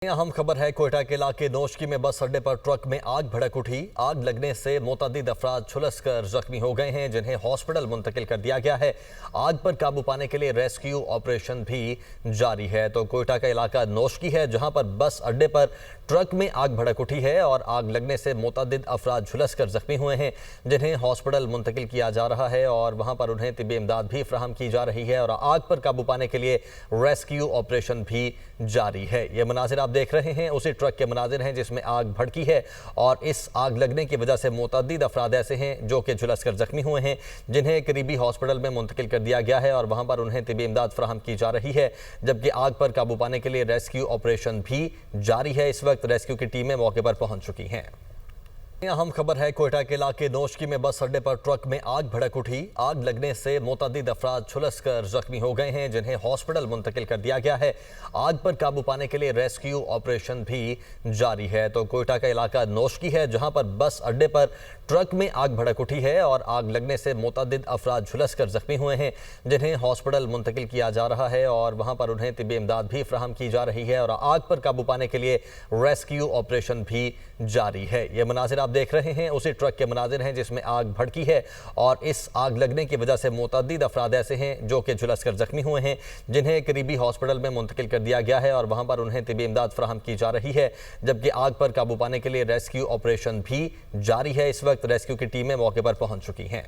अहम खबर है। कोयटा के इलाके नौशकी में बस अड्डे पर ट्रक में आग भड़क उठी। आग लगने से मुतअद्दिद अफराद झुलसकर जख्मी हो गए हैं, जिन्हें हॉस्पिटल मुंतकिल कर दिया गया है। आग पर काबू पाने के लिए रेस्क्यू ऑपरेशन भी जारी है। तो कोयटा का इलाका नौशकी है, जहां पर बस अड्डे पर ट्रक में आग भड़क उठी है और आग लगने से मुतअद्दिद अफराद झुलसकर जख्मी हुए हैं, जिन्हें हॉस्पिटल मुंतकिल किया जा रहा है और वहां पर उन्हें तिब्बी इमदाद भी फराहम की जा रही है और आग पर काबू पाने के लिए रेस्क्यू ऑपरेशन भी जारी है। ये मनाजिर देख रहे हैं उसी ट्रक के मनाजिर हैं जिसमें आग भड़की है और इस आग लगने की वजह से मुतअद्दिद अफराद ऐसे हैं जो कि झुलसकर जख्मी हुए हैं, जिन्हें करीबी हॉस्पिटल में मुंतकिल कर दिया गया है और वहां पर उन्हें तिब्बी इमदाद फराहम की जा रही है, जबकि आग पर काबू पाने के लिए रेस्क्यू ऑपरेशन भी जारी है। इस वक्त रेस्क्यू की टीमें मौके पर पहुंच चुकी हैं। अहम खबर है। कोयटा के इलाके नौशकी में बस अड्डे पर ट्रक में आग भड़क उठी। आग लगने से मुतअद्दिद अफराद झुलसकर जख्मी हो गए हैं, जिन्हें हॉस्पिटल मुंतकिल कर दिया गया है। आग पर काबू पाने के लिए रेस्क्यू ऑपरेशन भी जारी है। तो कोयटा का इलाका नौशकी है, जहां पर बस अड्डे पर ट्रक में आग भड़क उठी है और आग लगने से मुतअद्दिद अफराद झुलसकर जख्मी हुए हैं, जिन्हें हॉस्पिटल मुंतकिल किया जा रहा है और वहां पर उन्हें तिब्बी इमदाद भी फराहम की जा रही है और आग पर काबू पाने के लिए रेस्क्यू ऑपरेशन भी जारी है। ये मनाजिर देख रहे हैं उसी ट्रक के मनाजिर हैं जिसमें आग भड़की है और इस आग लगने की वजह से मुतअद्दिद अफराद ऐसे हैं जो कि झुलसकर जख्मी हुए हैं, जिन्हें करीबी हॉस्पिटल में मुंतकिल कर दिया गया है और वहां पर उन्हें तिब्बी इमदाद फराहम की जा रही है, जबकि आग पर काबू पाने के लिए रेस्क्यू ऑपरेशन भी जारी है। इस वक्त रेस्क्यू की टीमें मौके पर पहुंच चुकी हैं।